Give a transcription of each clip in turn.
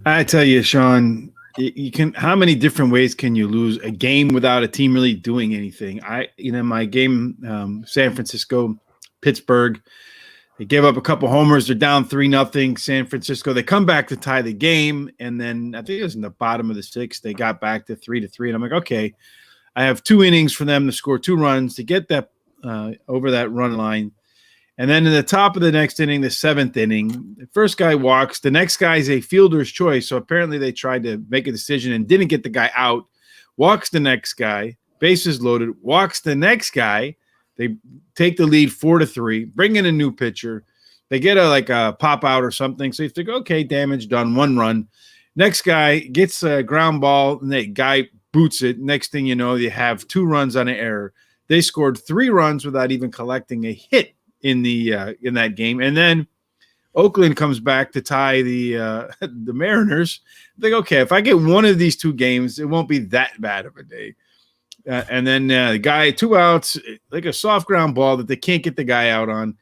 I tell you, Sean, you can. How many different ways can you lose a game without a team really doing anything? My game, San Francisco, Pittsburgh. They gave up a couple homers. They're down 3-0. San Francisco. They come back to tie the game, and then I think it was in the bottom of the sixth. They got back to 3-3, and I'm like, okay, I have 2 innings for them to score 2 runs to get that over that run line. And then in the top of the next inning, the 7th inning, the first guy walks. The next guy is a fielder's choice. So apparently they tried to make a decision and didn't get the guy out. Walks the next guy, bases loaded, walks the next guy. They take the lead 4-3, bring in a new pitcher. They get a pop out or something. So you think, okay, damage done, 1 run. Next guy gets a ground ball, and the guy boots it. Next thing you know, you have 2 runs on an error. They scored 3 runs without even collecting a hit in that game, and then Oakland comes back to tie the Mariners. I think, okay, if I get one of these 2 games, it won't be that bad of a day. And then the guy, 2 outs, like a soft ground ball that they can't get the guy out on.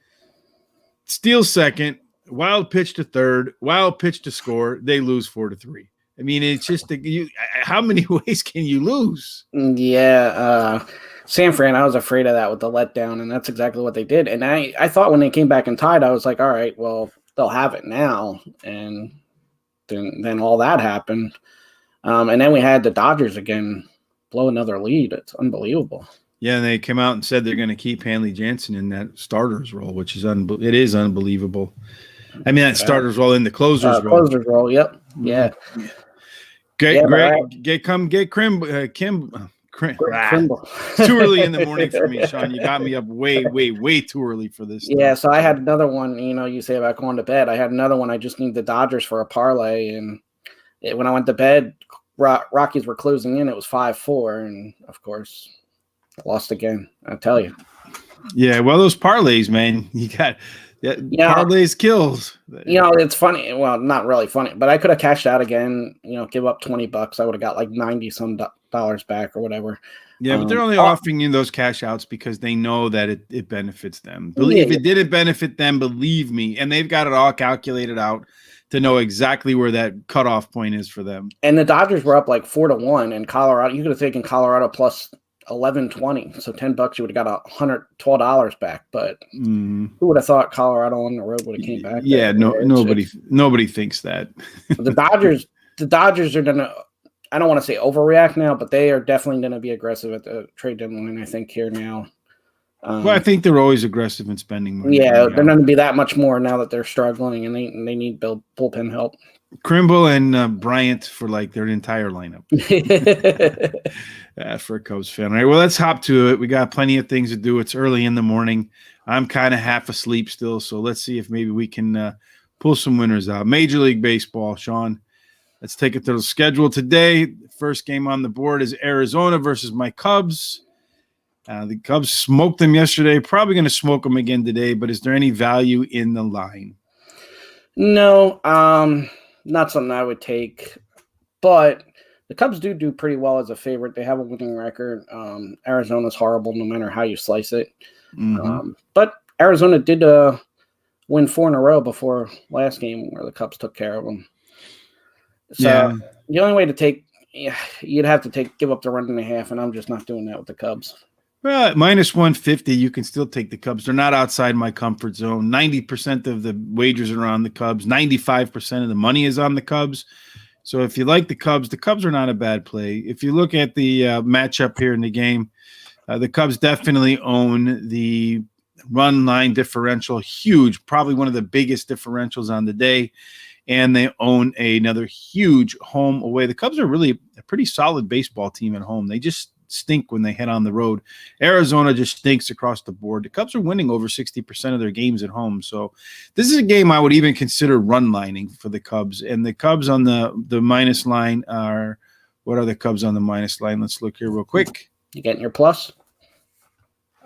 Steals second, wild pitch to third, wild pitch to score. They lose 4-3. I mean, it's just how many ways can you lose? Yeah, San Fran, I was afraid of that with the letdown, and that's exactly what they did. And I thought when they came back and tied, I was like, all right, well, they'll have it now. And then all that happened. And then we had the Dodgers again blow another lead. It's unbelievable. Yeah, and they came out and said they're going to keep Hanley Jansen in that starter's role, which is it is unbelievable. I mean, that starter's role in the closer's role. Closer's role, yep. Yeah. Get Kim. It's too early in the morning for me, Sean. You got me up way too early for this. Yeah, so I had another one, you say about going to bed. I had another one. I just need the Dodgers for a parlay. And when I went to bed, Rockies were closing in. It was 5-4. And, of course, I lost again. I tell you. Yeah, well, those parlays, man, you got parlays kills. It's funny. Well, not really funny, but I could have cashed out again, give up $20. I would have got like 90 some dollars back or whatever. Yeah, but they're only offering you those cash outs because they know that it benefits them. If it didn't benefit them, believe me, and they've got it all calculated out to know exactly where that cutoff point is for them. And the Dodgers were up like 4-1, and Colorado, you could have taken Colorado plus 11-20, so $10 you would have got $112 back. But who would have thought Colorado on the road would have came back? Yeah, nobody thinks that. The Dodgers are gonna. I don't want to say overreact now, but they are definitely going to be aggressive at the trade deadline. I think here now. Well, I think they're always aggressive in spending money. Yeah, they're going to be that much more now that they're struggling and they need bullpen help. Krimble and Bryant for like their entire lineup. For a Cubs fan. All right, well, let's hop to it. We got plenty of things to do. It's early in the morning. I'm kind of half asleep still, so let's see if maybe we can pull some winners out. Major League Baseball, Sean. Let's take it to the schedule today. First game on the board is Arizona versus my Cubs. The Cubs smoked them yesterday. Probably going to smoke them again today, but is there any value in the line? No, not something I would take. But the Cubs do pretty well as a favorite. They have a winning record. Arizona's horrible no matter how you slice it. Mm-hmm. But Arizona did win 4 in a row before last game where the Cubs took care of them. So the only way to you'd have to give up the 1.5, and I'm just not doing that with the Cubs. Well, at minus 150, you can still take the Cubs. They're not outside my comfort zone. 90% of the wagers are on the Cubs. 95% of the money is on the Cubs. So if you like the Cubs are not a bad play. If you look at the matchup here in the game, the Cubs definitely own the run line differential. Huge, probably one of the biggest differentials on the day. And they own another huge home away. The Cubs are really a pretty solid baseball team at home. They just stink when they head on the road. Arizona just stinks across the board. The Cubs are winning over 60% of their games at home. So this is a game I would even consider run lining for the Cubs. And the Cubs on the minus line are – what are the Cubs on the minus line? Let's look here real quick. You getting your plus?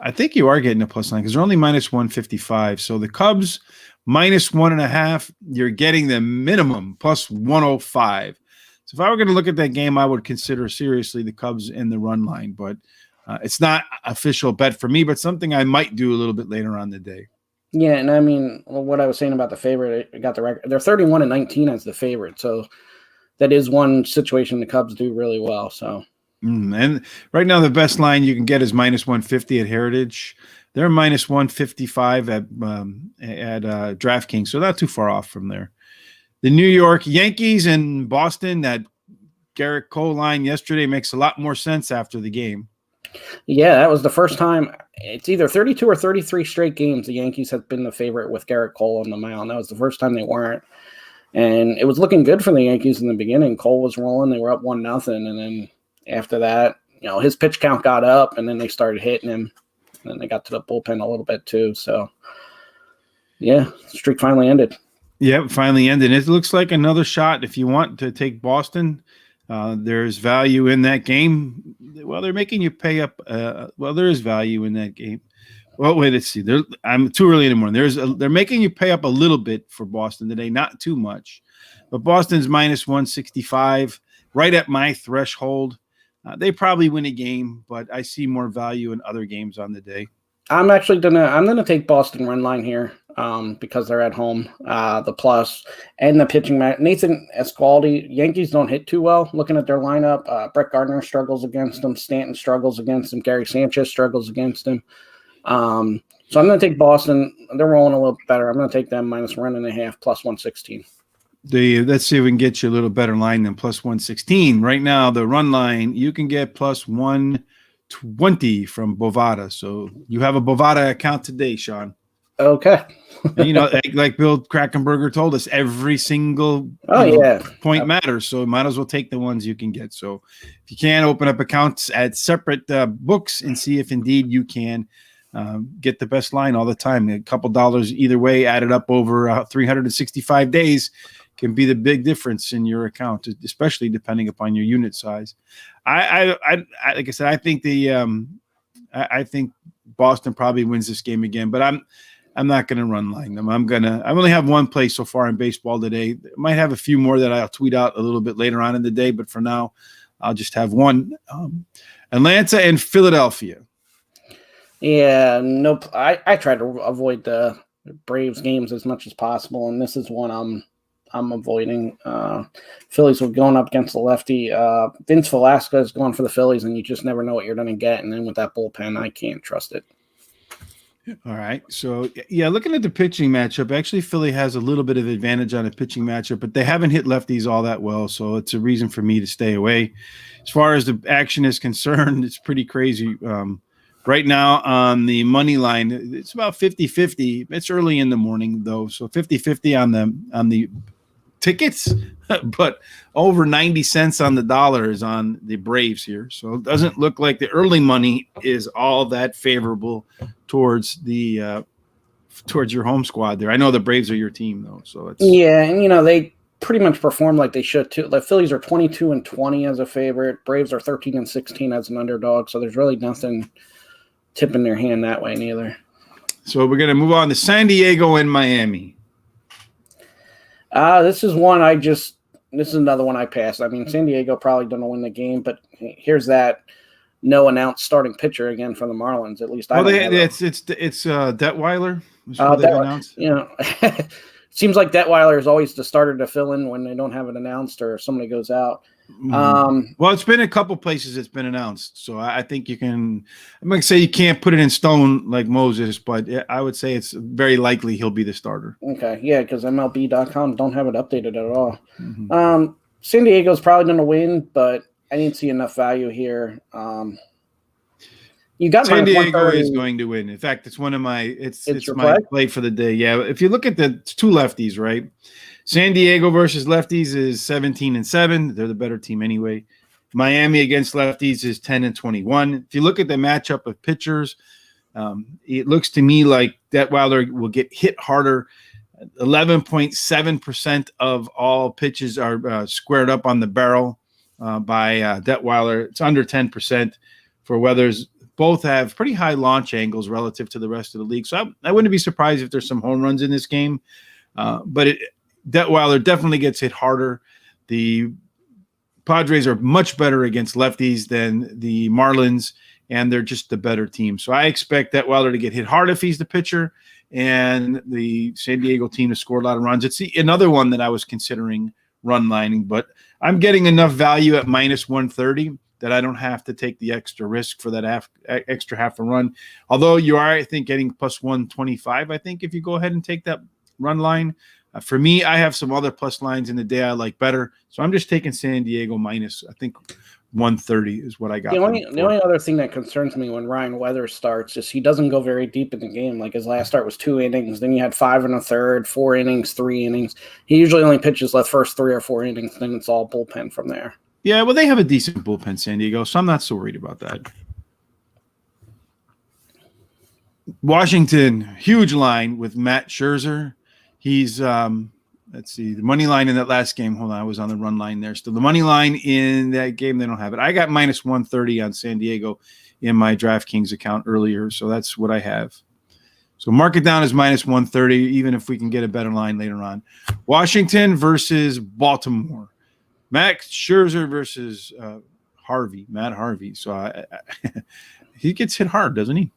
I think you are getting a plus line because they're only minus 155. So the Cubs – minus 1.5, you're getting the minimum plus 105. So if I were going to look at that game, I would consider seriously the Cubs in the run line. But it's not official bet for me, but something I might do a little bit later on the day. Yeah, and I mean, what I was saying about the favorite, I got the record. They're 31-19 as the favorite. So that is one situation the Cubs do really well. So, and right now the best line you can get is -150 at Heritage. They're -155 at DraftKings, so not too far off from there. The New York Yankees and Boston, that Garrett Cole line yesterday makes a lot more sense after the game. Yeah, that was the first time. It's either 32 or 33 straight games the Yankees have been the favorite with Garrett Cole on the mound. That was the first time they weren't. And it was looking good for the Yankees in the beginning. Cole was rolling. They were up 1-0. And then after that, his pitch count got up, and then they started hitting him. And then they got to the bullpen a little bit too. So, yeah, the streak finally ended. Yeah, finally ended. It looks like another shot. If you want to take Boston, there's value in that game. Well, they're making you pay up. There is value in that game. Well, wait, let's see. I'm too early in the morning. They're making you pay up a little bit for Boston today, not too much. But Boston's -165, right at my threshold. They probably win a game, but I see more value in other games on the day. I'm actually gonna take Boston run line here because they're at home. The plus and the pitching match. Nathan Eovaldi, Yankees don't hit too well. Looking at their lineup, Brett Gardner struggles against them. Stanton struggles against them. Gary Sanchez struggles against them. So I'm gonna take Boston. They're rolling a little better. I'm gonna take them -1.5 +116. Let's see if we can get you a little better line than +116. Right now, the run line, you can get +120 from Bovada. So you have a Bovada account today, Sean. Okay. And, like Bill Krakenberger told us, every single point matters. So might as well take the ones you can get. So if you can, open up accounts at separate books and see if indeed you can get the best line all the time. A couple dollars either way added up over 365 days can be the big difference in your account, especially depending upon your unit size. I like I said, I think I think Boston probably wins this game again, but I'm not going to run line them. I only have one play so far in baseball today. I might have a few more that I'll tweet out a little bit later on in the day, but for now, I'll just have one. Atlanta and Philadelphia. Yeah, nope. I try to avoid the Braves games as much as possible, and this is one I'm avoiding. Phillies were going up against the lefty. Vince Velasquez going for the Phillies, and you just never know what you're going to get. And then with that bullpen, I can't trust it. All right. So, yeah, looking at the pitching matchup, actually Philly has a little bit of advantage on a pitching matchup, but they haven't hit lefties all that well, so it's a reason for me to stay away. As far as the action is concerned, it's pretty crazy. Right now on the money line, it's about 50-50. It's early in the morning, though, so 50-50 on the tickets, but over 90 cents on the dollar is on the Braves here. So it doesn't look like the early money is all that favorable towards towards your home squad there. I know the Braves are your team though, so it's and they pretty much perform like they should too. The Phillies are 22-20 as a favorite. Braves are 13-16 as an underdog. So there's really nothing tipping their hand that way neither. So we're gonna move on to San Diego and Miami. This is another one I passed. I mean, San Diego probably going to win the game, but here's that no announced starting pitcher again for the Marlins. At least it's Detweiler. Announced. Seems like Detweiler is always the starter to fill in when they don't have it announced or somebody goes out. Well, it's been a couple places it's been announced, so I think you can. I'm going to say you can't put it in stone like Moses, but I would say it's very likely he'll be the starter. Okay, yeah, because MLB.com don't have it updated at all. Mm-hmm. San Diego's probably going to win, but I didn't see enough value here. You got San Diego is going to win. In fact, it's one of my it's my play for the day. Yeah, if you look at the two lefties, right? San Diego versus lefties is 17-7. They're the better team anyway. Miami against lefties is 10-21. If you look at the matchup of pitchers, it looks to me like Detweiler will get hit harder. 11.7% of all pitches are squared up on the barrel by Detweiler. It's under 10% for Weathers. Both have pretty high launch angles relative to the rest of the league. So I wouldn't be surprised if there's some home runs in this game. But Detweiler definitely gets hit harder. The Padres are much better against lefties than the Marlins, and they're just the better team. So I expect Detweiler to get hit hard if he's the pitcher, and the San Diego team to score a lot of runs. It's another one that I was considering run lining, but I'm getting enough value at minus 130 that I don't have to take the extra risk for that extra half a run. Although you are, I think, getting plus 125, I think, if you go ahead and take that run line. For me, I have some other plus lines in the day I like better. So I'm just taking San Diego minus, I think, 130 is what I got. The only other thing that concerns me when Ryan Weathers starts is he doesn't go very deep in the game. Like his last start was 2 innings. Then you had 5 1/3, 4 innings, 3 innings. He usually only pitches the first 3 or 4 innings. Then it's all bullpen from there. Yeah, well, they have a decent bullpen, San Diego, so I'm not so worried about that. Washington, huge line with Matt Scherzer. He's, let's see, the money line in that last game. Hold on, I was on the run line there. Still, the money line in that game, they don't have it. I got minus 130 on San Diego in my DraftKings account earlier, so that's what I have. So mark it down as minus 130, even if we can get a better line later on. Washington versus Baltimore. Max Scherzer versus Matt Harvey. So he gets hit hard, doesn't he?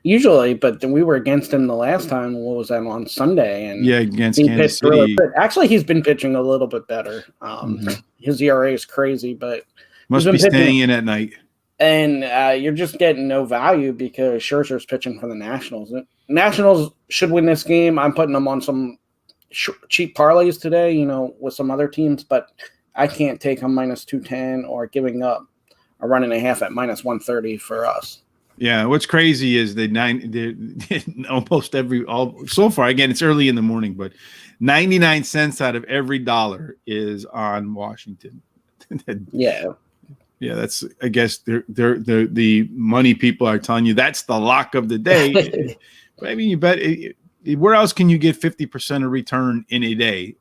Usually, but then we were against him the last time. What was that, on Sunday? And yeah, against Kansas City. Really actually, he's been pitching a little bit better. His ERA is crazy, but must be staying in at night. And you're just getting no value because Scherzer's pitching for the Nationals. Nationals should win this game. I'm putting them on some cheap parlays today, with some other teams, but I can't take them minus 210 or giving up a run and a half at minus 130 for us. Yeah, what's crazy is almost so far, again, it's early in the morning, but 99 cents out of every dollar is on Washington. Yeah. Yeah, that's, I guess the money people are telling you that's the lock of the day. But I mean, you bet. Where else can you get 50% of return in a day?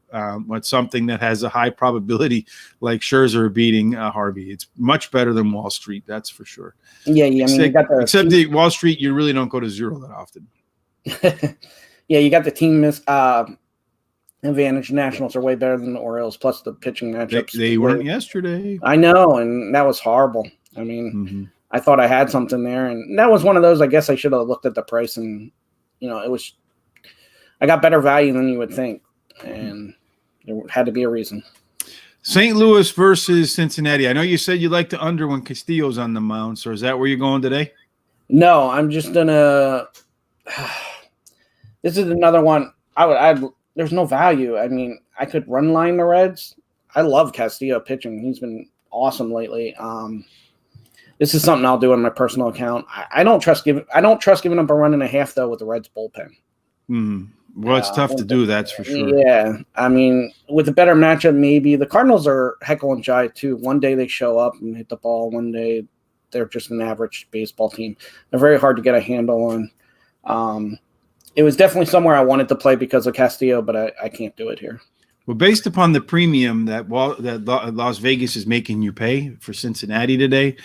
With something that has a high probability like Scherzer beating Harvey. It's much better than Wall Street, that's for sure. Yeah, I mean, you got except the Wall Street, you really don't go to zero that often. Yeah, you got the team advantage. Nationals are way better than the Orioles, plus the pitching matchups. They weren't yesterday. I know, and that was horrible. I mean, I thought I had something there, and that was one of those. I guess I should have looked at the price, and it was. I got better value than you would think, and there had to be a reason. St. Louis versus Cincinnati. I know you said you like the under when Castillo's on the mound, so is that where you're going today? No, I'm just gonna. This is another one. There's no value. I mean, I could run line the Reds. I love Castillo pitching. He's been awesome lately. This is something I'll do on my personal account. I don't trust giving up a run and a half though with the Reds bullpen. Well, it's tough to do, that's for sure. Yeah, I mean, with a better matchup, maybe. The Cardinals are Heckle and Jai, too. One day they show up and hit the ball. One day they're just an average baseball team. They're very hard to get a handle on. It was definitely somewhere I wanted to play because of Castillo, but I can't do it here. Well, based upon the premium that Las Vegas is making you pay for Cincinnati today,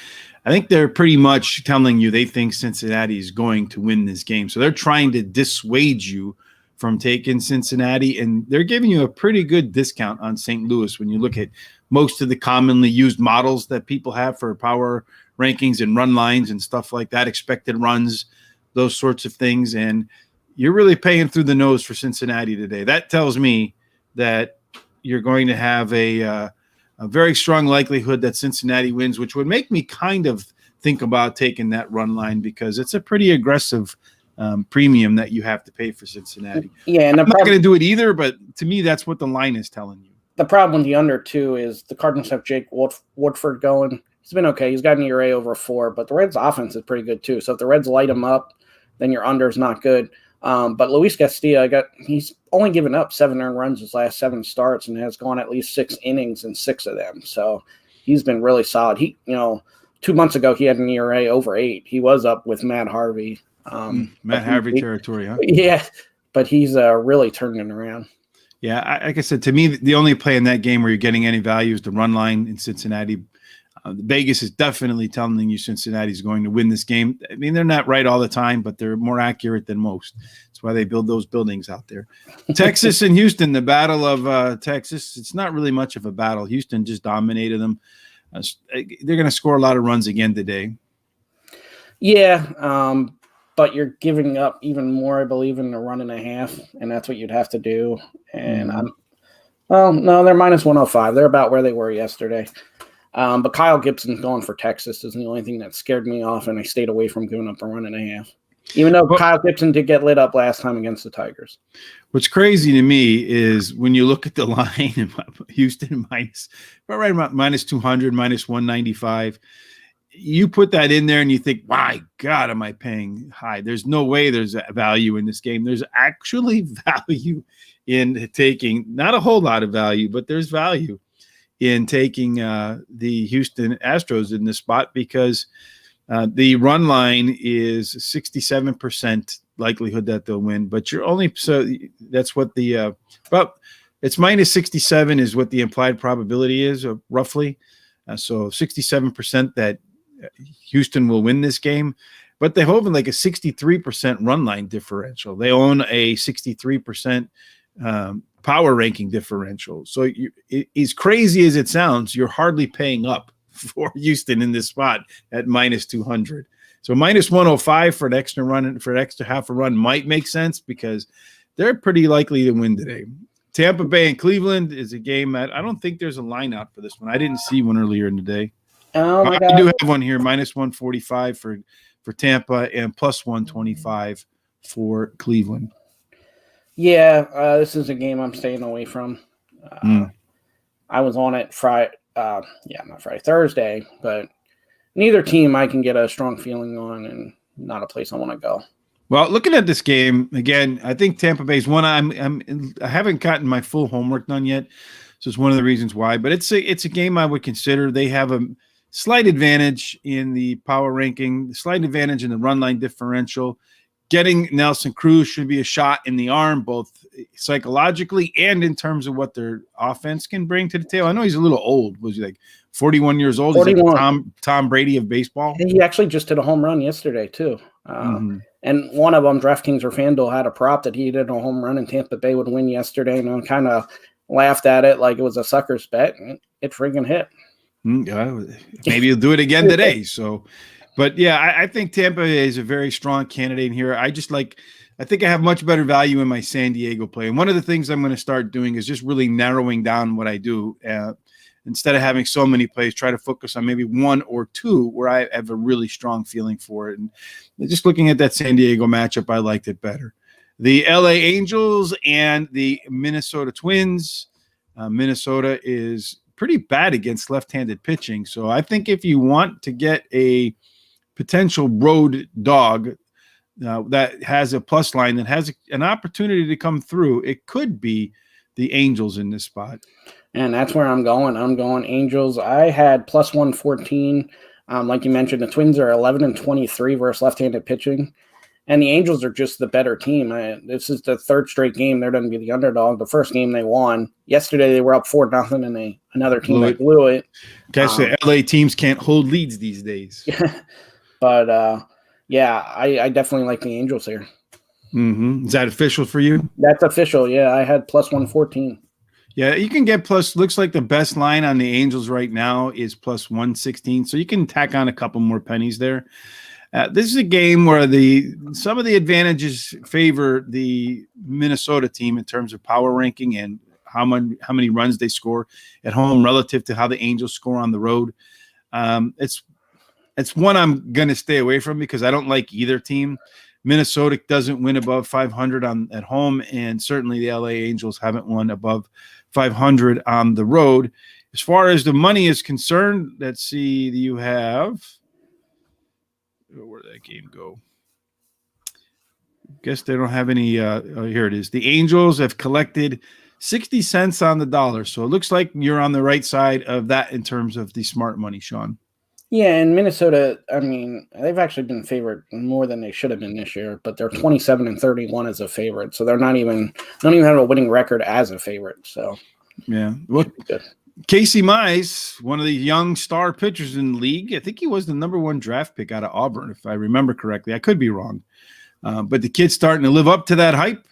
I think they're pretty much telling you they think Cincinnati is going to win this game. So they're trying to dissuade you from taking Cincinnati, and they're giving you a pretty good discount on St. Louis when you look at most of the commonly used models that people have for power rankings and run lines and stuff like that, expected runs, those sorts of things. And you're really paying through the nose for Cincinnati today. That tells me that you're going to have a very strong likelihood that Cincinnati wins, which would make me kind of think about taking that run line because it's a pretty aggressive premium that you have to pay for Cincinnati. Yeah, and I'm not going to do it either, but to me, that's what the line is telling you. The problem with the under, too, is the Cardinals have Jake Woodford going. He's been okay. He's got an ERA over 4, but the Reds' offense is pretty good, too. So if the Reds light him up, then your under is not good. But Luis Castillo, he's only given up 7 earned runs his last 7 starts and has gone at least 6 innings in 6 of them. So he's been really solid. 2 months ago, he had an ERA over 8. He was up with Matt Harvey. Matt Harvey territory, huh? Yeah, but he's really turning it around. Yeah, like I said, to me, the only play in that game where you're getting any value is the run line in Cincinnati. Vegas is definitely telling you Cincinnati's going to win this game. I mean, they're not right all the time, but they're more accurate than most. That's why they build those buildings out there. Texas and Houston, the battle of Texas. It's not really much of a battle. Houston just dominated them. They're going to score a lot of runs again today. Yeah, but you're giving up even more, I believe, in a run and a half, and that's what you'd have to do. And Well, no, they're minus 105. They're about where they were yesterday. But Kyle Gibson's going for Texas is the only thing that scared me off, and I stayed away from giving up a run and a half. Even though Kyle Gibson did get lit up last time against the Tigers. What's crazy to me is when you look at the line, Houston right about minus 200, minus 195. You put that in there and you think, my God, am I paying high? There's no way there's a value in this game. There's actually value in taking, not a whole lot of value, but there's value in taking the Houston Astros in this spot because the run line is 67% likelihood that they'll win, but you're only, so that's what the, well, it's minus 67 is what the implied probability is roughly. So 67% that Houston will win this game, but they're holding like a 63% run line differential. They own a 63% power ranking differential. So as crazy as it sounds, you're hardly paying up for Houston in this spot at minus 200. So minus 105 for an extra run, for an extra half a run might make sense because they're pretty likely to win today. Tampa Bay and Cleveland is a game that I don't think there's a line out for this one. I didn't see one earlier in the day. I do have one here, minus 145 for Tampa and plus 125 for Cleveland. Yeah, this is a game I'm staying away from. I was on it Thursday, but neither team I can get a strong feeling on and not a place I want to go. Well, looking at this game, again, I think Tampa Bay's one. I haven't gotten my full homework done yet, so it's one of the reasons why. But it's a game I would consider. They have a slight advantage in the power ranking, slight advantage in the run line differential. Getting Nelson Cruz should be a shot in the arm, both psychologically and in terms of what their offense can bring to the table. I know he's a little old. Was he like 41 years old? 41. He's like Tom Brady of baseball. He actually just hit a home run yesterday, too. And one of them, DraftKings or FanDuel, had a prop that he did a home run and Tampa Bay would win yesterday. And I kind of laughed at it like it was a sucker's bet. And it freaking hit. Maybe he'll do it again today. So, but yeah, I think Tampa is a very strong candidate here. I think I have much better value in my San Diego play. And one of the things I'm going to start doing is just really narrowing down what I do. Instead of having so many plays, try to focus on maybe one or two where I have a really strong feeling for it. And just looking at that San Diego matchup, I liked it better. The LA Angels and the Minnesota Twins. Minnesota is pretty bad against left-handed pitching. So I think if you want to get a potential road dog that has a plus line, that has an opportunity to come through, it could be the Angels in this spot. And that's where I'm going. I'm going Angels. I had plus 114. Like you mentioned, the Twins are 11-23 versus left-handed pitching. And the Angels are just the better team. This is the third straight game they're going to be the underdog. The first game they won. Yesterday they were up 4-0, and another team blew it. Guess the LA teams can't hold leads these days. But, I definitely like the Angels here. Is that official for you? That's official, yeah. I had plus 114. Yeah, you can get plus. Looks like the best line on the Angels right now is plus 116. So you can tack on a couple more pennies there. This is a game where some of the advantages favor the Minnesota team in terms of power ranking and how many runs they score at home relative to how the Angels score on the road. It's one I'm going to stay away from because I don't like either team. Minnesota doesn't win above 500 at home, and certainly the LA Angels haven't won above 500 on the road. As far as the money is concerned, let's see. You have where did that game go? Guess they don't have any. Here it is. The Angels have collected 60 cents on the dollar, so it looks like you're on the right side of that in terms of the smart money, Sean. Yeah, and Minnesota, I mean, they've actually been favored more than they should have been this year, but they're 27-31 as a favorite, so they don't even have a winning record as a favorite. So yeah, well, Casey Mize, one of the young star pitchers in the league, I think he was the number 1 draft pick out of Auburn, if I remember correctly. I could be wrong, but the kid's starting to live up to that hype.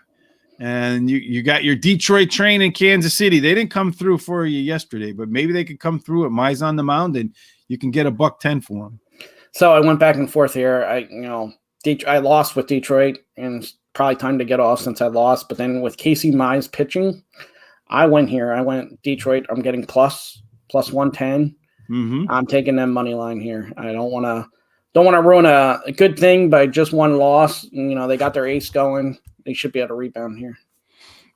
And you got your Detroit train in Kansas City. They didn't come through for you yesterday, but maybe they could come through at Mize on the mound and you can get $110 for them. So I went back and forth here. I lost with Detroit, and it's probably time to get off since I lost. But then with Casey Mize pitching, I went here. I went Detroit. I'm getting plus 110. Mm-hmm. I'm taking them money line here. I don't want to ruin a good thing by just one loss. They got their ace going. They should be able to rebound here.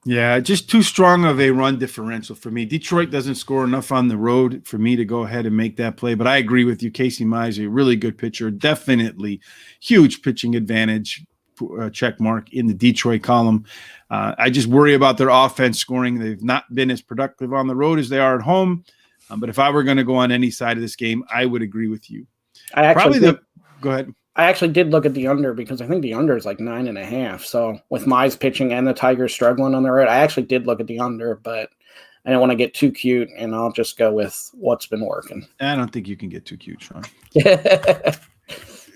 Yeah, just too strong of a run differential for me. Detroit doesn't score enough on the road for me to go ahead and make that play. But I agree with you. Casey Mize, a really good pitcher. Definitely huge pitching advantage, check mark in the Detroit column. I just worry about their offense scoring. They've not been as productive on the road as they are at home. But if I were going to go on any side of this game, I would agree with you. Go ahead. I actually did look at the under because I think the under is like 9.5. So with Mize pitching and the Tigers struggling on the road, I actually did look at the under, but I don't want to get too cute, and I'll just go with what's been working. I don't think you can get too cute, Sean.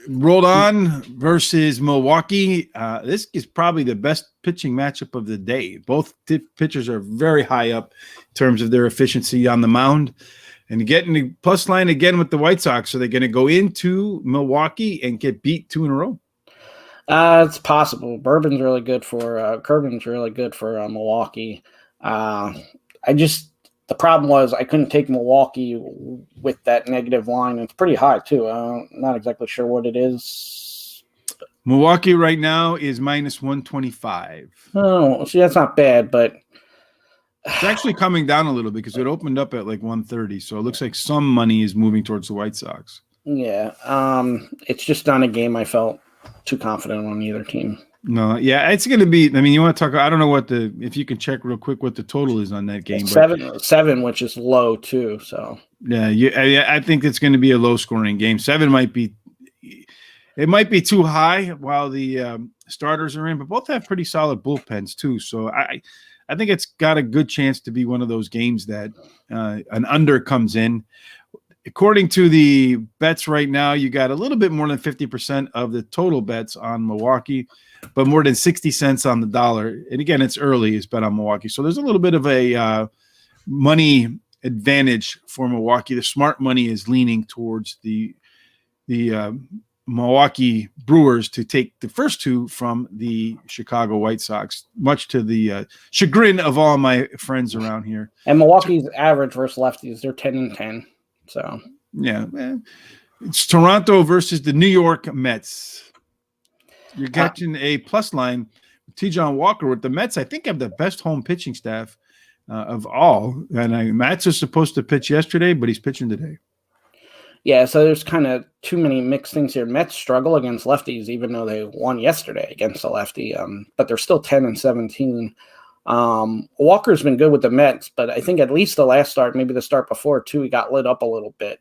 Rolled on versus Milwaukee. This is probably the best pitching matchup of the day. Both pitchers are very high up in terms of their efficiency on the mound. And getting the plus line again with the White Sox. So they're going to go into Milwaukee and get beat 2 in a row. It's possible. Kerbin's really good for Milwaukee. The problem was I couldn't take Milwaukee with that negative line. It's pretty high too. I'm not exactly sure what it is. Milwaukee right now is minus 125. Oh, see, that's not bad, but it's actually coming down a little because it opened up at like 130. So it looks like some money is moving towards the White Sox. Yeah. It's just not a game I felt too confident on either team. No, yeah, it's going to be. I mean, you want to talk? I don't know if you can check real quick what the total is on that game. Seven, which is low too. So yeah, I think it's going to be a low scoring game. 7 might be. It might be too high while the starters are in, but both have pretty solid bullpens too. So I think it's got a good chance to be one of those games that an under comes in. According to the bets right now, you got a little bit more than 50% of the total bets on Milwaukee, but more than 60 cents on the dollar. And again, it's early. It's bet on Milwaukee. So there's a little bit of a money advantage for Milwaukee. The smart money is leaning towards the Milwaukee Brewers to take the first 2 from the Chicago White Sox, much to the chagrin of all my friends around here. And Milwaukee's average versus lefties, they're 10-10. So yeah, it's Toronto versus the New York Mets. You're catching a plus line with T.J. Walker with the Mets. I think have the best home pitching staff of all. And Mets is supposed to pitch yesterday, but he's pitching today. Yeah, so there's kind of too many mixed things here. Mets struggle against lefties, even though they won yesterday against a lefty, but they're still 10-17. Walker's been good with the Mets, but I think at least the last start, maybe the start before too, he got lit up a little bit.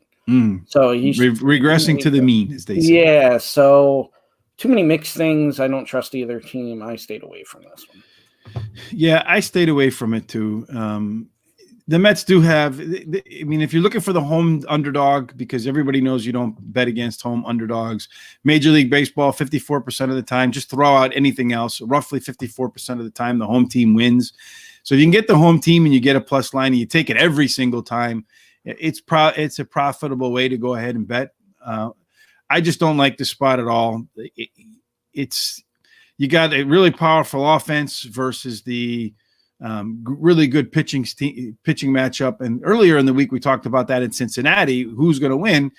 So he's regressing to the mean, as they say. Yeah, so too many mixed things. I don't trust either team. I stayed away from this one. Yeah, I stayed away from it too. The Mets do have, I mean, if you're looking for the home underdog, because everybody knows you don't bet against home underdogs, Major League Baseball, 54% of the time, just throw out anything else, roughly 54% of the time, the home team wins. So if you can get the home team and you get a plus line and you take it every single time, it's a profitable way to go ahead and bet. I just don't like the spot at all. You got a really powerful offense versus the really good pitching matchup. And earlier in the week, we talked about that in Cincinnati. Who's going to win?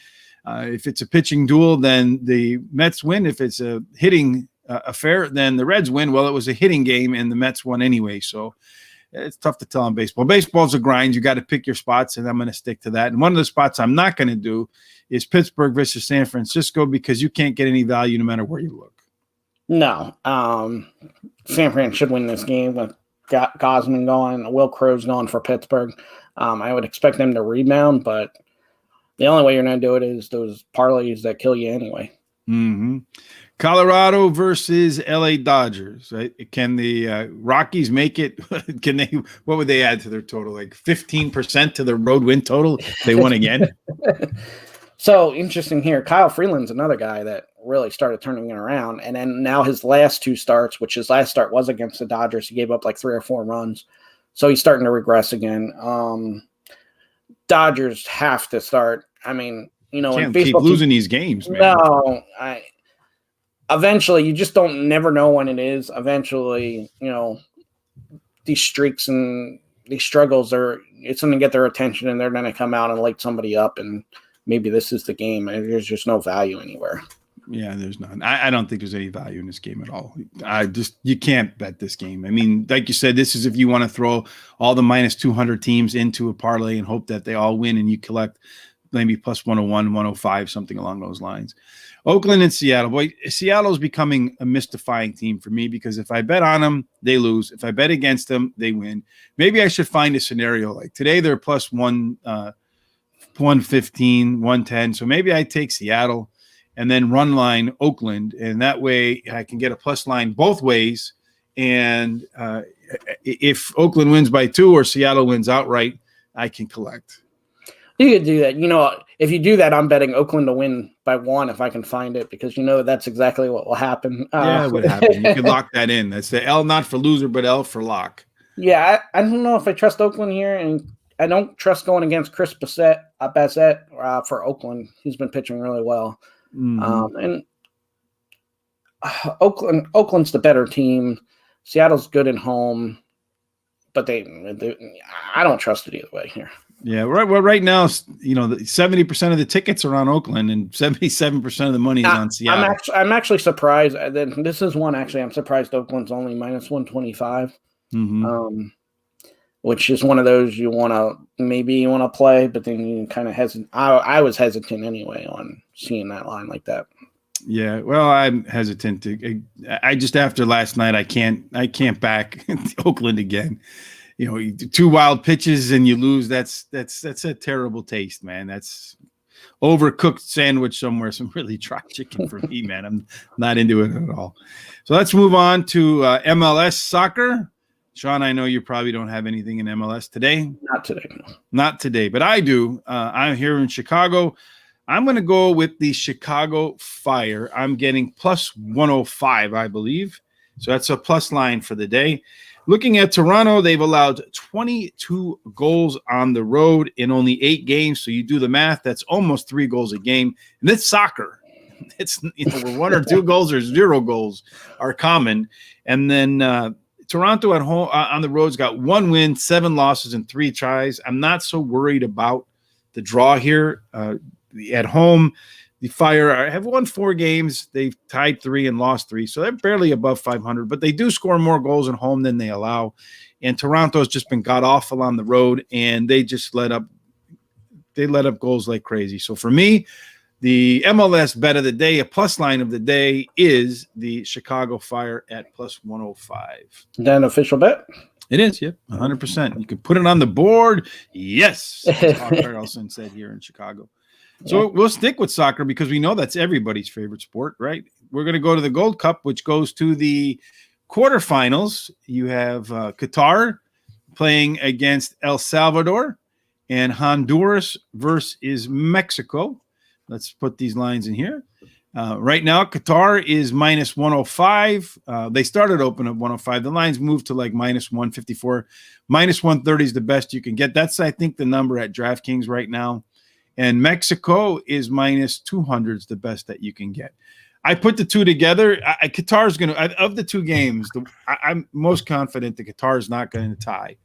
If it's a pitching duel, then the Mets win. If it's a hitting affair, then the Reds win. Well, it was a hitting game, and the Mets won anyway. So it's tough to tell on baseball. Baseball's a grind. You got to pick your spots, and I'm going to stick to that. And one of the spots I'm not going to do is Pittsburgh versus San Francisco, because you can't get any value no matter where you look. No. San Fran should win this game with Gosman going, Will Crow's going for Pittsburgh. I would expect them to rebound, but the only way you're going to do it is those parlays that kill you anyway. Mm-hmm. Colorado versus LA Dodgers. Right? Can the Rockies make it? Can they? What would they add to their total? Like 15% to their road win total if they won again? So interesting here. Kyle Freeland's another guy that really started turning it around. And then now his last 2 starts, which his last start was against the Dodgers, he gave up like 3 or 4 runs. So he's starting to regress again. Dodgers have to start. I mean, can't keep losing these games, man. No, eventually you just don't never know when it is. Eventually, these streaks and these struggles it's going to get their attention, and they're going to come out and light somebody up, and maybe this is the game. And there's just no value anywhere. Yeah, there's none. I don't think there's any value in this game at all. You can't bet this game. I mean, like you said, this is if you want to throw all the minus 200 teams into a parlay and hope that they all win and you collect maybe plus 101, 105, something along those lines. Oakland and Seattle. Boy, Seattle's becoming a mystifying team for me because if I bet on them, they lose. If I bet against them, they win. Maybe I should find a scenario like today they're plus 115, 110. So maybe I take Seattle and then run line Oakland, and that way I can get a plus line both ways. And if Oakland wins by 2 or Seattle wins outright, I can collect. You could do that. If you do that, I'm betting Oakland to win by 1 if I can find it, because that's exactly what will happen. Yeah, it would happen. You can lock that in. That's the L not for loser, but L for lock. Yeah, I don't know if I trust Oakland here, and I don't trust going against Chris Bassett for Oakland. He's been pitching really well. Mm-hmm. And Oakland's the better team. Seattle's good at home, but I don't trust it either way here. Yeah, right. Well, right now, 70% of the tickets are on Oakland, and 77% of the money is on Seattle. I'm actually surprised. This is one actually. I'm surprised Oakland's only minus 125. Mm-hmm. Which is one of those you want to play, but then you kind of hesitant. I was hesitant anyway on seeing that line like that. Yeah, well, I'm hesitant to. I just after last night, I can't back Oakland again. 2 wild pitches and you lose. That's a terrible taste, man. That's overcooked sandwich somewhere. Some really dry chicken for me, man. I'm not into it at all. So let's move on to MLS Soccer. Sean, I know you probably don't have anything in MLS today. Not today. No. Not today, but I do. I'm here in Chicago. I'm going to go with the Chicago Fire. I'm getting plus 105, I believe. So that's a plus line for the day. Looking at Toronto, they've allowed 22 goals on the road in only 8 games. So you do the math, that's almost 3 goals a game. And that's soccer. It's where 1 or 2 goals or 0 goals are common. And then Toronto at home on the road's got 1 win, 7 losses, and 3 ties. I'm not so worried about the draw here. At home, the Fire have won 4 games. They've tied 3 and lost 3, so they're barely above 500. But they do score more goals at home than they allow. And Toronto's just been god awful on the road, and they just let up goals like crazy. So for me, the MLS bet of the day, a plus line of the day, is the Chicago Fire at plus 105. Is that an official bet? It is, yep, 100%. You can put it on the board. Yes, as Mark Harrelson said here in Chicago. So we'll stick with soccer because we know that's everybody's favorite sport, right? We're going to go to the Gold Cup, which goes to the quarterfinals. You have Qatar playing against El Salvador and Honduras versus Mexico. Let's put these lines in here. Right now, Qatar is minus 105. They started open at 105. The lines moved to like minus 154. Minus 130 is the best you can get. That's, I think, the number at DraftKings right now. And Mexico is minus 200 is the best that you can get. I put the two together. Qatar's going to, of the 2 games, I'm most confident that Qatar is not going to tie.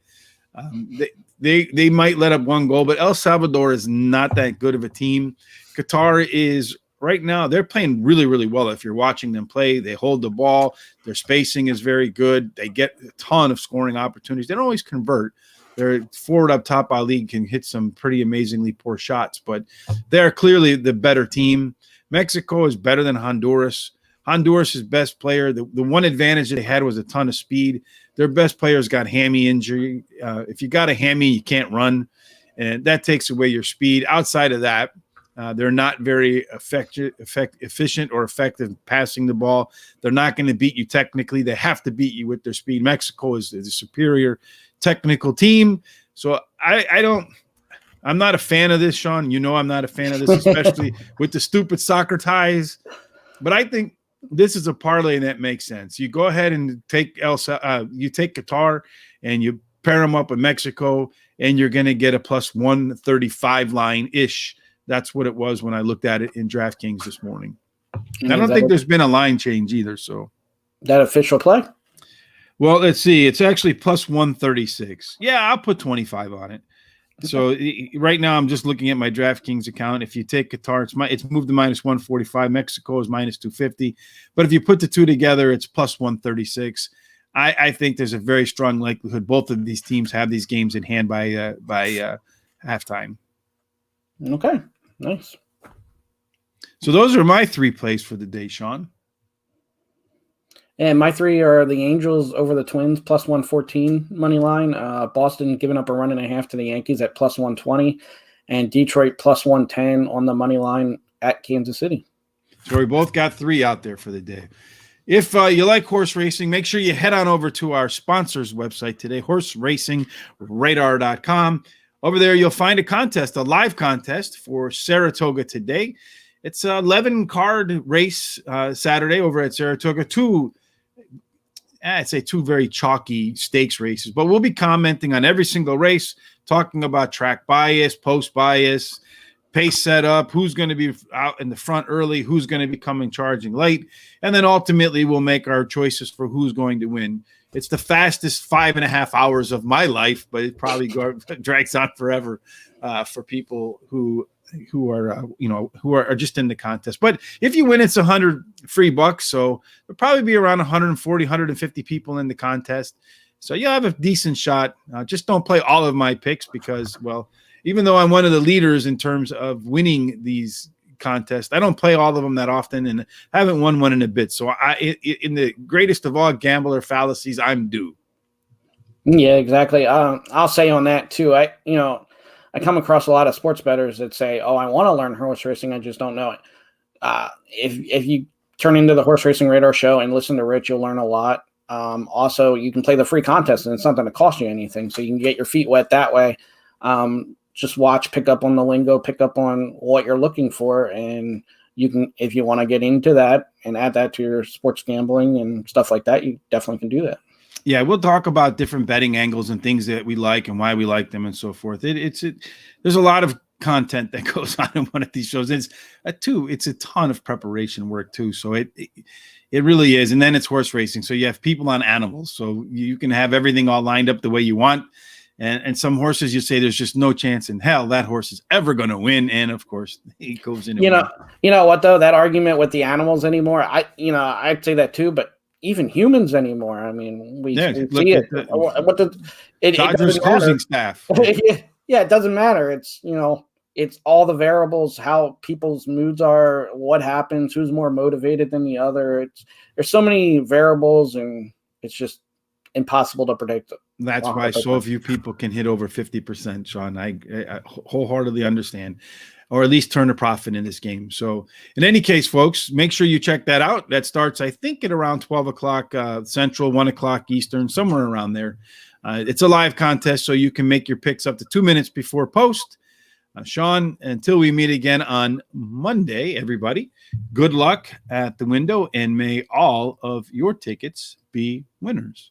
They might let up 1 goal, but El Salvador is not that good of a team. Qatar is right now, they're playing really, really well. If you're watching them play, they hold the ball. Their spacing is very good. They get a ton of scoring opportunities. They don't always convert. Their forward up top, Ali can hit some pretty amazingly poor shots, but they're clearly the better team. Mexico is better than Honduras. Honduras' best player, the one advantage they had was a ton of speed. Their best players got hammy injury. If you got a hammy, you can't run, and that takes away your speed. Outside of that, they're not very efficient or effective passing the ball. They're not going to beat you technically. They have to beat you with their speed. Mexico is a superior technical team. So I'm not a fan of this, Sean. You know I'm not a fan of this, especially with the stupid soccer ties. But I think this is a parlay that makes sense. You go ahead and take Qatar and you pair them up with Mexico, and you're going to get a plus 135 line-ish. That's what it was when I looked at it in DraftKings this morning. And I don't think there's been a line change either. So that official play? Well, let's see. It's actually plus 136. Yeah, I'll put 25 on it. So right now I'm just looking at my DraftKings account. If you take Qatar, it's moved to minus 145. Mexico is minus 250. But if you put the two together, it's plus 136. I think there's a very strong likelihood both of these teams have these games in hand by halftime. Okay, nice. So those are my 3 plays for the day, Sean. And my 3 are the Angels over the Twins, plus 114 money line. Boston giving up a 1.5 to the Yankees at plus 120. And Detroit plus 110 on the money line at Kansas City. So we both got 3 out there for the day. If you like horse racing, make sure you head on over to our sponsor's website today, horseracingradar.com. Over there, you'll find a contest, a live contest for Saratoga today. It's an 11-card race Saturday over at Saratoga. 2 very chalky stakes races, but we'll be commenting on every single race, talking about track bias, post bias, pace setup, who's going to be out in the front early, who's going to be coming charging late, and then ultimately we'll make our choices for who's going to win. It's the fastest 5.5 hours of my life, but it probably drags on forever for people who are just in the contest. But if you win, it's $100 free bucks. So there'll probably be around 140, 150 people in the contest. So you'll have a decent shot. Just don't play all of my picks because, well, even though I'm one of the leaders in terms of winning these contests, I don't play all of them that often and haven't won one in a bit. So in the greatest of all gambler fallacies, I'm due. Yeah, exactly. I'll say on that too. I come across a lot of sports bettors that say, "Oh, I want to learn horse racing, I just don't know it." If you turn into the Horse Racing Radar show and listen to Rich, you'll learn a lot. Also, you can play the free contest, and it's not going to cost you anything, so you can get your feet wet that way. Just watch, pick up on the lingo, pick up on what you're looking for, and you can, if you want to get into that and add that to your sports gambling and stuff like that, you definitely can do that. Yeah, we'll talk about different betting angles and things that we like and why we like them and so forth. There's a lot of content that goes on in one of these shows. It's a ton of preparation work too. So it really is. And then it's horse racing. So you have people on animals. So you can have everything all lined up the way you want. And some horses, you say there's just no chance in hell that horse is ever going to win. And of course, he goes in. You know what though? That argument with the animals anymore, I'd say that too. But even humans anymore. I mean, we see it. Dodgers closing staff. Yeah, it doesn't matter. It's it's all the variables, how people's moods are, what happens, who's more motivated than the other. There's so many variables, and it's just impossible to predict. That's why so few people can hit over 50%, Sean. I wholeheartedly understand, or at least turn a profit in this game. So in any case, folks, make sure you check that out. That starts, I think, at around 12 o'clock Central, 1 o'clock Eastern, somewhere around there. It's a live contest, so you can make your picks up to 2 minutes before post. Sean, until we meet again on Monday, everybody, good luck at the window, and may all of your tickets be winners.